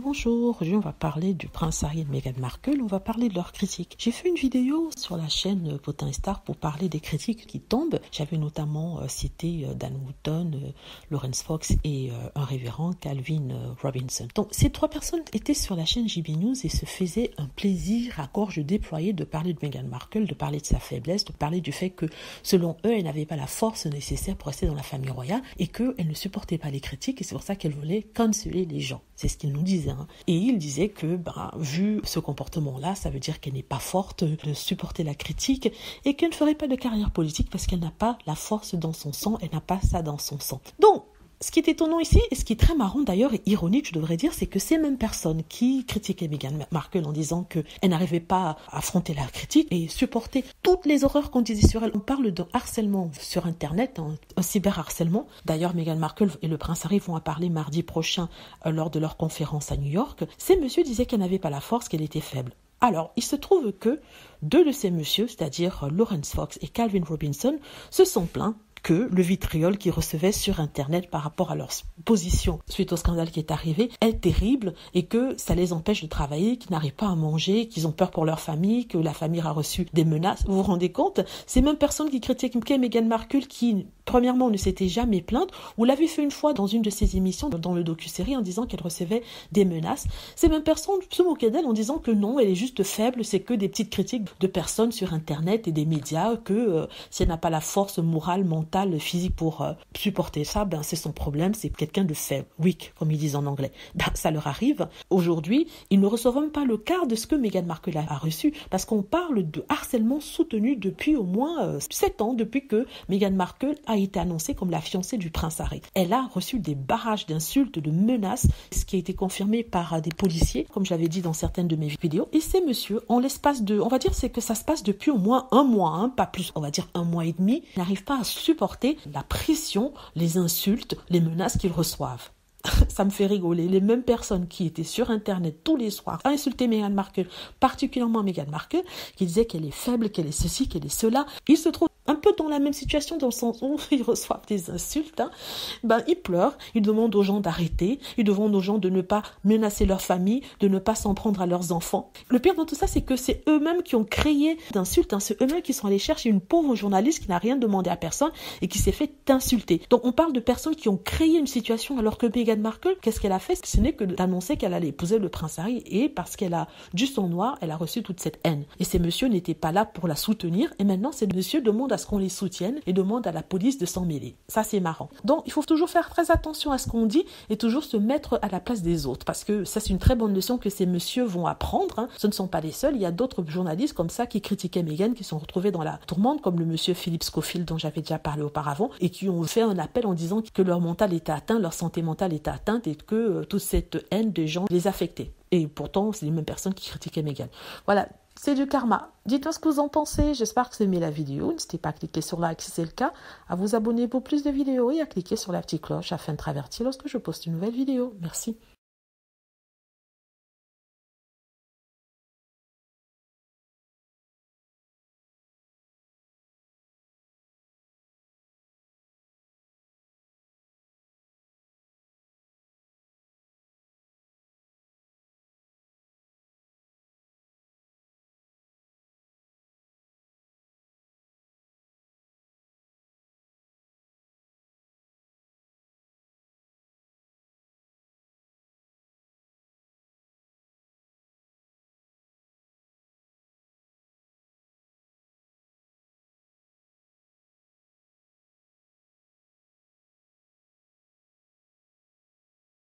Bonjour, aujourd'hui on va parler du prince Harry et de Meghan Markle, on va parler de leurs critiques. J'ai fait une vidéo sur la chaîne Potin Star pour parler des critiques qui tombent. J'avais notamment cité Dan Wootton, Laurence Fox et un révérend, Calvin Robinson. Donc ces trois personnes étaient sur la chaîne JB News et se faisaient un plaisir à gorge déployée de parler de Meghan Markle, de parler de sa faiblesse, de parler du fait que selon eux, elle n'avait pas la force nécessaire pour rester dans la famille royale et qu'elle ne supportait pas les critiques et c'est pour ça qu'elle voulait canceller les gens. C'est ce qu'ils nous disaient. Et il disait que, vu ce comportement-là, ça veut dire qu'elle n'est pas forte de supporter la critique et qu'elle ne ferait pas de carrière politique parce qu'elle n'a pas la force dans son sang, elle n'a pas ça dans son sang. Donc, ce qui est étonnant ici, et ce qui est très marrant d'ailleurs et ironique, je devrais dire, c'est que ces mêmes personnes qui critiquaient Meghan Markle en disant qu'elle n'arrivait pas à affronter la critique et supporter toutes les horreurs qu'on disait sur elle. On parle de harcèlement sur Internet, un cyberharcèlement. D'ailleurs, Meghan Markle et le prince Harry vont en parler mardi prochain lors de leur conférence à New York. Ces messieurs disaient qu'elle n'avait pas la force, qu'elle était faible. Alors, il se trouve que deux de ces messieurs, c'est-à-dire Laurence Fox et Calvin Robinson, se sont plaints que le vitriol qu'ils recevaient sur Internet par rapport à leur position suite au scandale qui est arrivé est terrible et que ça les empêche de travailler, qu'ils n'arrivent pas à manger, qu'ils ont peur pour leur famille, que la famille a reçu des menaces. Vous vous rendez compte? Ces mêmes personnes qui critiquent Meghan Markle qui, premièrement, ne s'était jamais plainte, ou l'avait fait une fois dans une de ses émissions, dans le docu-série, en disant qu'elle recevait des menaces. Ces mêmes personnes se moquaient d'elle en disant que non, elle est juste faible, c'est que des petites critiques de personnes sur Internet et des médias, que si elle n'a pas la force morale, mentale, physique pour supporter ça, c'est son problème, c'est quelqu'un de faible, weak, comme ils disent en anglais. Ça leur arrive. Aujourd'hui, ils ne reçoivent même pas le quart de ce que Meghan Markle a reçu, parce qu'on parle de harcèlement soutenu depuis au moins 7 ans, depuis que Meghan Markle a été annoncée comme la fiancée du prince Harry. Elle a reçu des barrages d'insultes, de menaces, ce qui a été confirmé par des policiers, comme j'avais dit dans certaines de mes vidéos. Et ces messieurs, en l'espace de, on va dire, c'est que ça se passe depuis au moins un mois, pas plus, on va dire 1 mois et demi, n'arrivent pas à supporter la pression, les insultes, les menaces qu'ils reçoivent. Ça me fait rigoler. Les mêmes personnes qui étaient sur Internet tous les soirs à insulter Meghan Markle, particulièrement Meghan Markle, qui disaient qu'elle est faible, qu'elle est ceci, qu'elle est cela, ils se trouvent un peu dans la même situation dans le sens où ils reçoivent des insultes. Ils pleurent, ils demandent aux gens d'arrêter, ils demandent aux gens de ne pas menacer leur famille, de ne pas s'en prendre à leurs enfants. Le pire dans tout ça, c'est que c'est eux-mêmes qui ont créé d'insultes, c'est eux-mêmes qui sont allés chercher une pauvre journaliste qui n'a rien demandé à personne et qui s'est fait insulter. Donc on parle de personnes qui ont créé une situation alors que Meghan Markle, qu'est-ce qu'elle a fait? Ce n'est que d'annoncer qu'elle allait épouser le prince Harry et parce qu'elle a du sang noir, elle a reçu toute cette haine. Et ces messieurs n'étaient pas là pour la soutenir et maintenant ces messieurs demandent à ce qu'on les soutienne et demandent à la police de s'en mêler. Ça c'est marrant. Donc il faut toujours faire très attention à ce qu'on dit et toujours se mettre à la place des autres parce que ça c'est une très bonne leçon que ces messieurs vont apprendre. Ce ne sont pas les seuls, il y a d'autres journalistes comme ça qui critiquaient Meghan qui sont retrouvés dans la tourmente comme le monsieur Philip Schofield dont j'avais déjà parlé auparavant et qui ont fait un appel en disant que leur mental était atteint, leur santé mentale était atteinte et que toute cette haine des gens les affectait. Et pourtant, c'est les mêmes personnes qui critiquaient Meghan. Voilà, c'est du karma. Dites-moi ce que vous en pensez. J'espère que vous aimez la vidéo. N'hésitez pas à cliquer sur like si c'est le cas, à vous abonner pour plus de vidéos et à cliquer sur la petite cloche afin de être averti lorsque je poste une nouvelle vidéo. Merci.